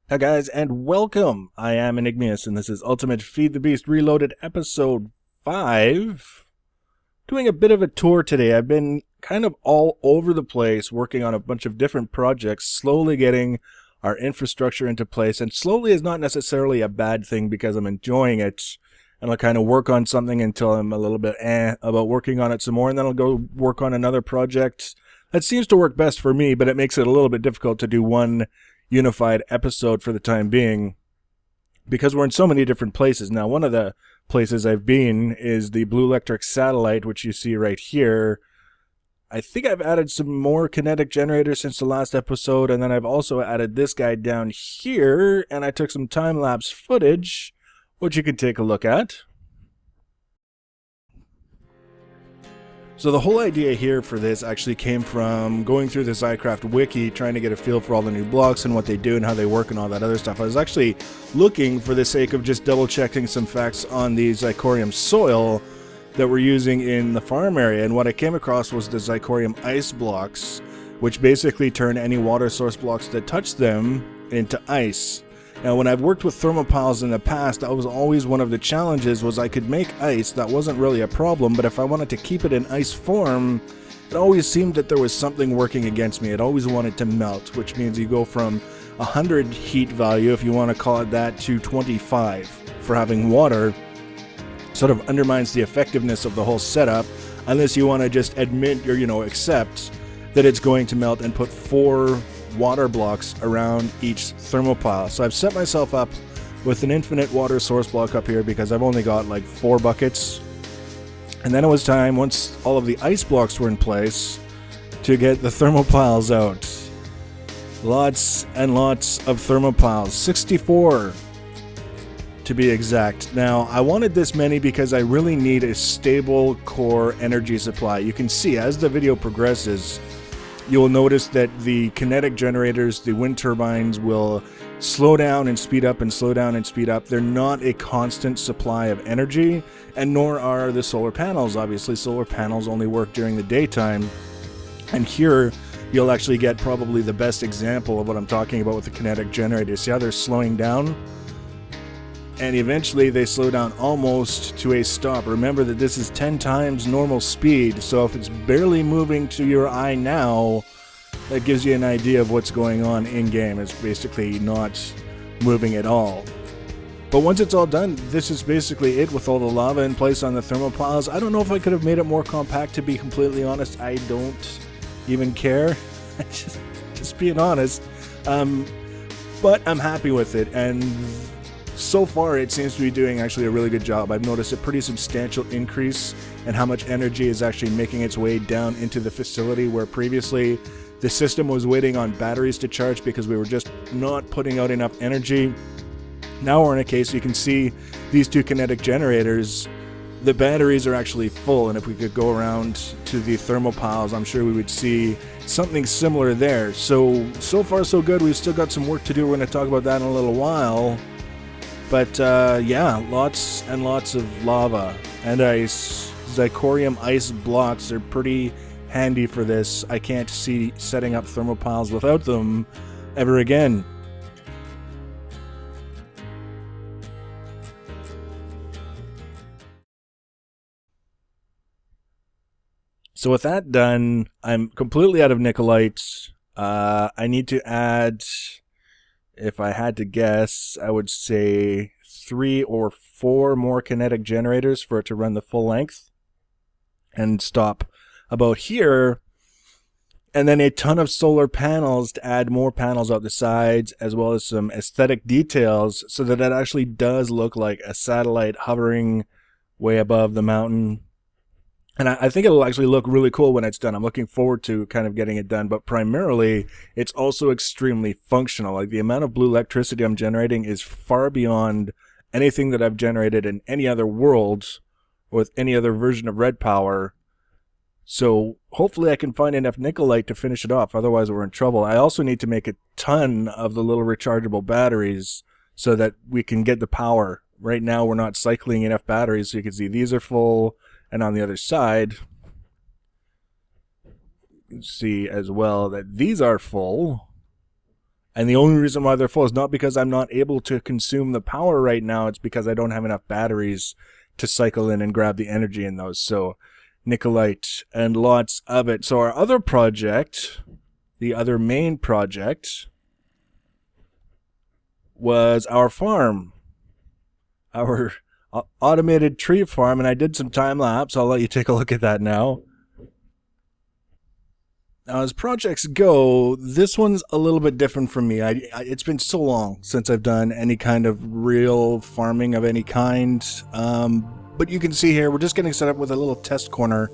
Hi guys, and welcome! I am Enigmius, and this is Ultimate Feed the Beast Reloaded Episode 5. Doing a bit of a tour today. I've been kind of all over the place working on a bunch of different projects, slowly getting our infrastructure into place, and slowly is not necessarily a bad thing because I'm enjoying it, and I'll kind of work on something until I'm a little bit about working on it some more, and then I'll go work on another project. That seems to work best for me, but it makes it a little bit difficult to do one unified episode for the time being because we're in so many different places. Now, one of the places I've been is the Blulectriciy satellite, which you see right here. I think I've added some more kinetic generators since the last episode, and then I've also added this guy down here, and I took some time-lapse footage, which you can take a look at. So the whole idea here for this actually came from going through the Zycraft wiki, trying to get a feel for all the new blocks and what they do and how they work and all that other stuff. I was actually looking for the sake of just double checking some facts on the Zycorium soil that we're using in the farm area, and what I came across was the Zycorium ice blocks, which basically turn any water source blocks that touch them into ice. Now, when I've worked with thermopiles in the past, that was always one of the challenges, was I could make ice. That wasn't really a problem, but if I wanted to keep it in ice form, it always seemed that there was something working against me. It always wanted to melt, which means you go from 100 heat value, if you want to call it that, to 25 for having water. Sort of undermines the effectiveness of the whole setup, unless you want to just admit or, accept that it's going to melt and put 4 water blocks around each thermopile. So I've set myself up with an infinite water source block up here because I've only got like 4 buckets. And then it was time, once all of the ice blocks were in place, to get the thermopiles out. Lots and lots of thermopiles. 64 to be exact. Now, I wanted this many because I really need a stable core energy supply. You can see as the video progresses, you'll notice that the kinetic generators, the wind turbines, will slow down and speed up and slow down and speed up. They're not a constant supply of energy, and nor are the solar panels. Obviously, solar panels only work during the daytime. And here, you'll actually get probably the best example of what I'm talking about with the kinetic generators. See how they're slowing down? And eventually they slow down almost to a stop. Remember that this is 10 times normal speed, so if it's barely moving to your eye now, that gives you an idea of what's going on in-game. It's basically not moving at all. But once it's all done, this is basically it with all the lava in place on the thermopiles. I don't know if I could have made it more compact, to be completely honest. I don't even care. just being honest. But I'm happy with it, and so far, it seems to be doing actually a really good job. I've noticed a pretty substantial increase in how much energy is actually making its way down into the facility, where previously the system was waiting on batteries to charge because we were just not putting out enough energy. Now we're in a case, you can see these 2 kinetic generators, the batteries are actually full, and if we could go around to the thermopiles, I'm sure we would see something similar there. So far so good. We've still got some work to do. We're going to talk about that in a little while. But yeah, lots and lots of lava and ice. Zycorium ice blocks are pretty handy for this. I can't see setting up thermopiles without them ever again. So with that done, I'm completely out of nickelite. I need to add, if I had to guess, I would say 3 or 4 more kinetic generators for it to run the full length and stop about here. And then a ton of solar panels to add more panels out the sides, as well as some aesthetic details so that it actually does look like a satellite hovering way above the mountain. And I think it'll actually look really cool when it's done. I'm looking forward to kind of getting it done, but primarily it's also extremely functional. Like, the amount of blulectricity I'm generating is far beyond anything that I've generated in any other world or with any other version of Red Power. So hopefully I can find enough nickelite to finish it off, otherwise we're in trouble. I also need to make a ton of the little rechargeable batteries so that we can get the power. Right now we're not cycling enough batteries, so you can see these are full. And on the other side, you can see as well that these are full. And the only reason why they're full is not because I'm not able to consume the power right now. It's because I don't have enough batteries to cycle in and grab the energy in those. So nickelite and lots of it. So our other project, the other main project, was our farm. Our automated tree farm. And I did some time lapse. I'll let you take a look at that now. Now, as projects go, this one's a little bit different from me. It's been so long since I've done any kind of real farming of any kind. But you can see here, we're just getting set up with a little test corner.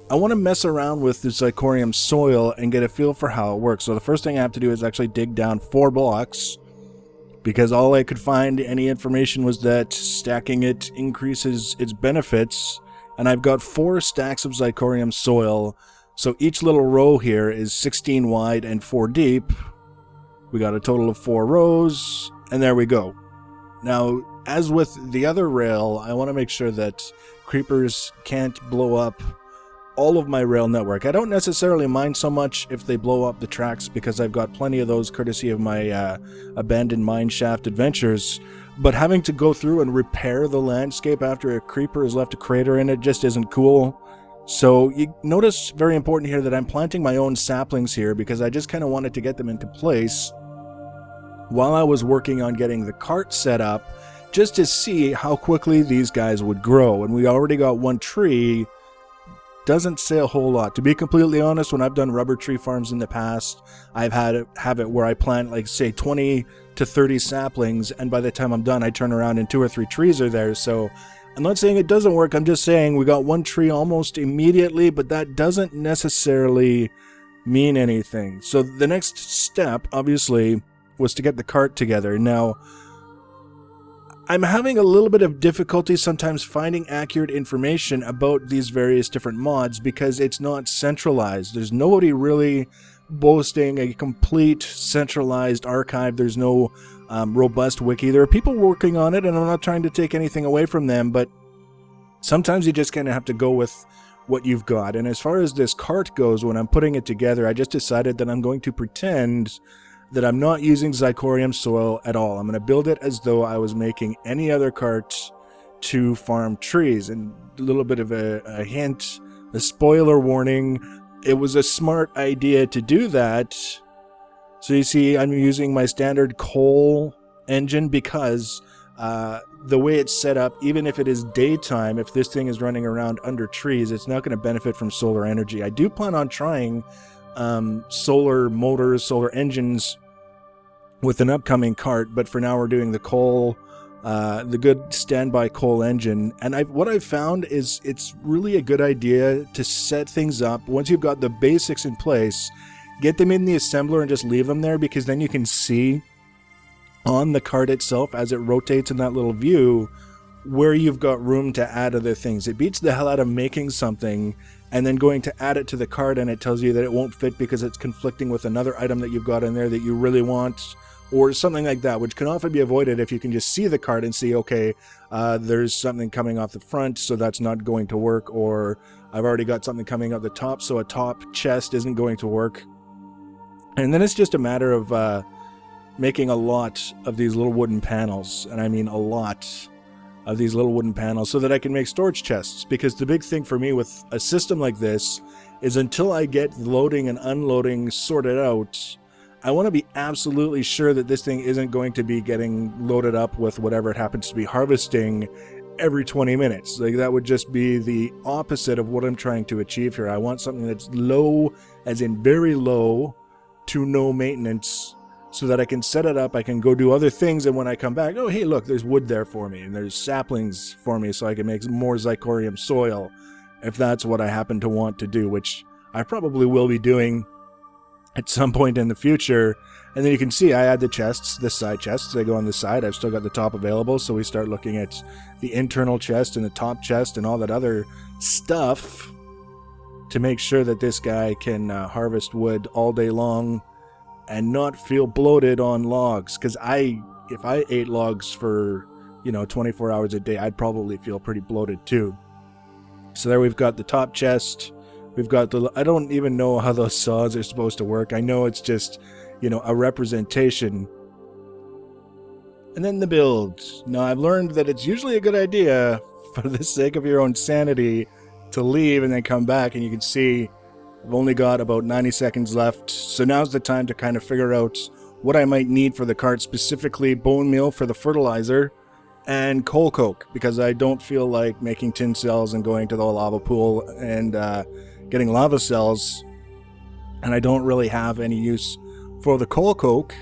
I want to mess around with the zirconium soil and get a feel for how it works. So the first thing I have to do is actually dig down 4 blocks, because all I could find any information was that stacking it increases its benefits. And I've got 4 stacks of zirconium soil. So each little row here is 16 wide and 4 deep. We got a total of 4 rows, and there we go. Now, as with the other rail, I want to make sure that creepers can't blow up all of my rail network. I don't necessarily mind so much if they blow up the tracks, because I've got plenty of those courtesy of my abandoned mine shaft adventures. But having to go through and repair the landscape after a creeper has left a crater in it just isn't cool. So you notice, very important here, that I'm planting my own saplings here because I just kind of wanted to get them into place while I was working on getting the cart set up, just to see how quickly these guys would grow. And we already got 1 tree. Doesn't say a whole lot. To be completely honest, when I've done rubber tree farms in the past, I've have it where I plant, like, say 20 to 30 saplings, and by the time I'm done, I turn around and 2 or 3 trees are there. So I'm not saying it doesn't work. I'm just saying we got 1 tree almost immediately, but that doesn't necessarily mean anything. So the next step, obviously, was to get the cart together. Now, I'm having a little bit of difficulty sometimes finding accurate information about these various different mods because it's not centralized. There's nobody really boasting a complete centralized archive. There's no robust wiki. There are people working on it, and I'm not trying to take anything away from them, but sometimes you just kind of have to go with what you've got. And as far as this cart goes, when I'm putting it together, I just decided that I'm going to pretend that I'm not using zirconium soil at all. I'm going to build it as though I was making any other cart to farm trees. And a little bit of a hint, a spoiler warning, it was a smart idea to do that. So you see, I'm using my standard coal engine because the way it's set up, even if it is daytime, if this thing is running around under trees, it's not going to benefit from solar energy. I do plan on trying solar motors, solar engines with an upcoming cart, but for now we're doing the coal, the good standby coal engine. And what I've found is it's really a good idea to set things up once you've got the basics in place. Get them in the assembler and just leave them there, because then you can see on the cart itself as it rotates in that little view where you've got room to add other things. It beats the hell out of making something and then going to add it to the cart and it tells you that it won't fit because it's conflicting with another item that you've got in there that you really want, or something like that, which can often be avoided if you can just see the cart and see, okay, there's something coming off the front, so that's not going to work, or I've already got something coming out the top, so a top chest isn't going to work. And then it's just a matter of making a lot of these little wooden panels, and I mean a lot of these little wooden panels, so that I can make storage chests. Because the big thing for me with a system like this is until I get loading and unloading sorted out, I want to be absolutely sure that this thing isn't going to be getting loaded up with whatever it happens to be harvesting every 20 minutes. Like, that would just be the opposite of what I'm trying to achieve here. I want something that's low, as in very low, to no maintenance, so that I can set it up, I can go do other things, and when I come back, oh hey, look, there's wood there for me, and there's saplings for me, so I can make more zirconium soil, if that's what I happen to want to do, which I probably will be doing at some point in the future. And then you can see I add the chests, the side chests, they go on the side. I've still got the top available, so we start looking at the internal chest and the top chest and all that other stuff to make sure that this guy can harvest wood all day long and not feel bloated on logs. Because if I ate logs for 24 hours a day, I'd probably feel pretty bloated too. So there we've got the top chest. We've got I don't even know how those saws are supposed to work. I know it's just you know, a representation. And then the build. Now, I've learned that it's usually a good idea, for the sake of your own sanity, to leave and then come back. And you can see I've only got about 90 seconds left. So now's the time to kind of figure out what I might need for the cart, specifically bone meal for the fertilizer and coal coke, because I don't feel like making tin cells and going to the lava pool and getting lava cells. And I don't really have any use for the coal coke.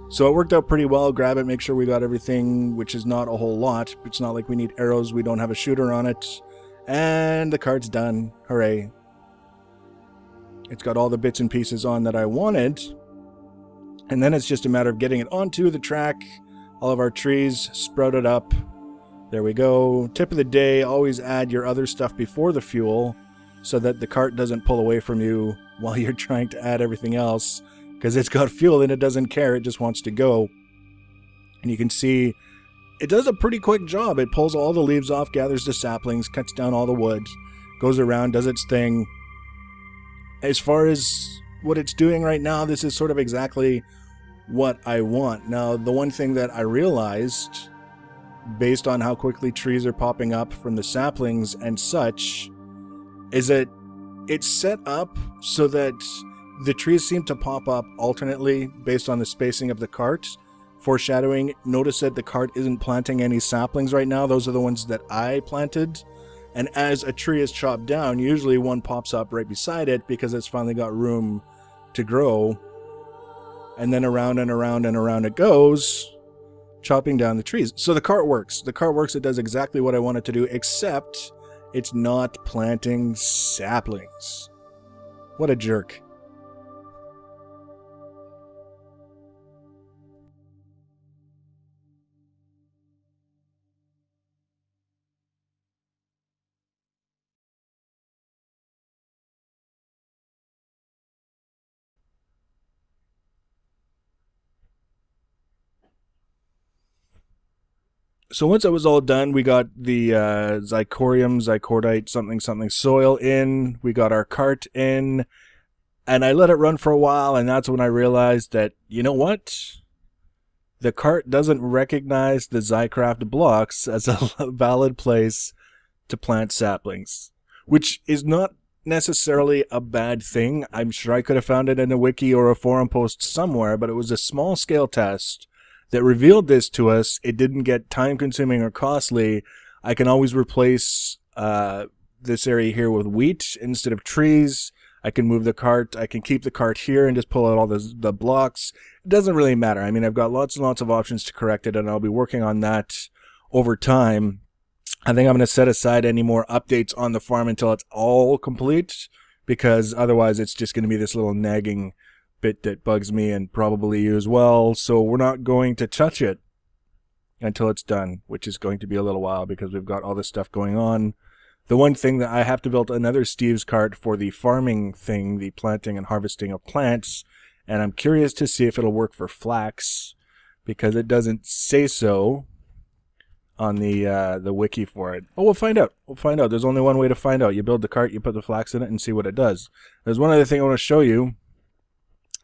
So it worked out pretty well. Grab it, make sure we got everything, which is not a whole lot. It's not like we need arrows. We don't have a shooter on it. And the cart's done. Hooray. It's got all the bits and pieces on that I wanted. And then it's just a matter of getting it onto the track. All of our trees sprouted up. There we go. Tip of the day, always add your other stuff before the fuel so that the cart doesn't pull away from you while you're trying to add everything else. Because it's got fuel and it doesn't care, it just wants to go. And you can see it does a pretty quick job. It pulls all the leaves off, gathers the saplings, cuts down all the wood, goes around, does its thing. As far as what it's doing right now, this is sort of exactly what I want. Now, the one thing that I realized, based on how quickly trees are popping up from the saplings and such, is that it's set up so that the trees seem to pop up alternately based on the spacing of the cart. Foreshadowing, notice that the cart isn't planting any saplings right now. Those are the ones that I planted. And as a tree is chopped down, usually one pops up right beside it because it's finally got room to grow. And then around and around and around it goes, chopping down the trees. So the cart works. The cart works. It does exactly what I want it to do, except it's not planting saplings. What a jerk. So once it was all done, we got the zycordite, something soil in. We got our cart in. And I let it run for a while, and that's when I realized that, you know what? The cart doesn't recognize the Zycraft blocks as a valid place to plant saplings, which is not necessarily a bad thing. I'm sure I could have found it in a wiki or a forum post somewhere, but it was a small-scale test that revealed this to us. It didn't get time-consuming or costly. I can always replace this area here with wheat instead of trees. I can move the cart. I can keep the cart here and just pull out all the blocks. It doesn't really matter. I mean, I've got lots and lots of options to correct it, and I'll be working on that over time. I think I'm going to set aside any more updates on the farm until it's all complete, because otherwise it's just going to be this little nagging bit that bugs me and probably you as well. So we're not going to touch it until it's done, which is going to be a little while because we've got all this stuff going on. The one thing that I have to build another Steve's cart for the farming thing, the planting and harvesting of plants, and I'm curious to see if it'll work for flax, because it doesn't say so on the wiki for it. Oh, we'll find out. We'll find out. There's only one way to find out. You build the cart, you put the flax in it, and see what it does. There's one other thing I want to show you.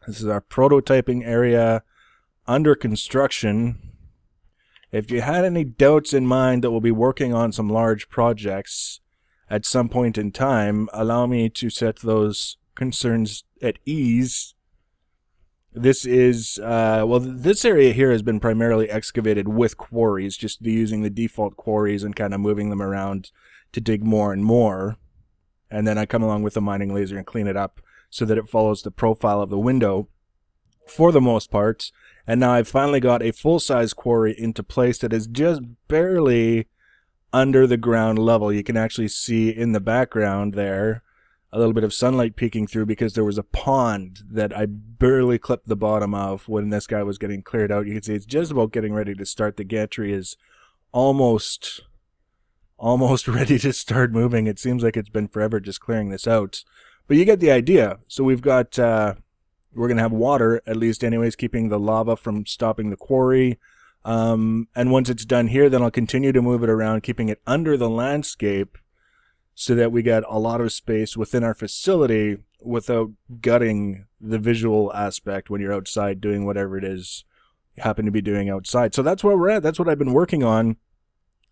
This is our prototyping area under construction. If you had any doubts in mind that we'll be working on some large projects at some point in time, allow me to set those concerns at ease. This is, this area here has been primarily excavated with quarries, just using the default quarries and kind of moving them around to dig more and more. And then I come along with the mining laser and clean it up so that it follows the profile of the window for the most part. And now I've finally got a full-size quarry into place that is just barely under the ground level. You can actually see in the background there a little bit of sunlight peeking through because there was a pond that I barely clipped the bottom of when this guy was getting cleared out. You can see it's just about getting ready to start. The gantry is almost ready to start moving. It seems like it's been forever just clearing this out. But you get the idea. So we've got, we're going to have water, at least anyways, keeping the lava from stopping the quarry. And once it's done here, then I'll continue to move it around, keeping it under the landscape so that we get a lot of space within our facility without gutting the visual aspect when you're outside doing whatever it is you happen to be doing outside. So that's where we're at. That's what I've been working on,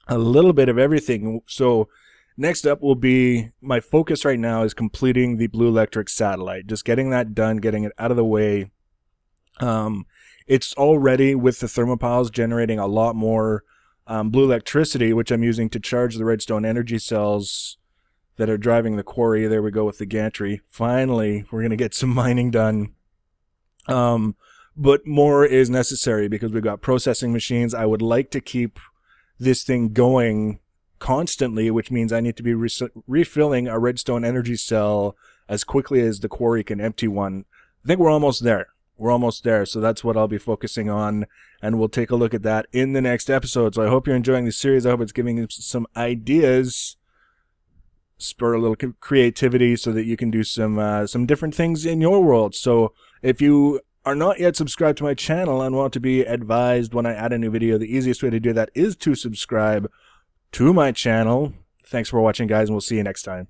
a little bit of everything. So next up will be, my focus right now is completing the Blulectriciy satellite, just getting that done, getting it out of the way. It's already, with the thermopiles, generating a lot more Blulectricity, which I'm using to charge the redstone energy cells that are driving the quarry. There we go with the gantry. Finally, we're going to get some mining done. But more is necessary because we've got processing machines. I would like to keep this thing going constantly, which means I need to be refilling a redstone energy cell as quickly as the quarry can empty one. I think we're almost there. We're almost there, so that's what I'll be focusing on, and we'll take a look at that in the next episode. So I hope you're enjoying the series. I hope it's giving you some ideas, spur a little creativity so that you can do some different things in your world. So if you are not yet subscribed to my channel and want to be advised when I add a new video, the easiest way to do that is to subscribe to my channel. Thanks for watching, guys, and we'll see you next time.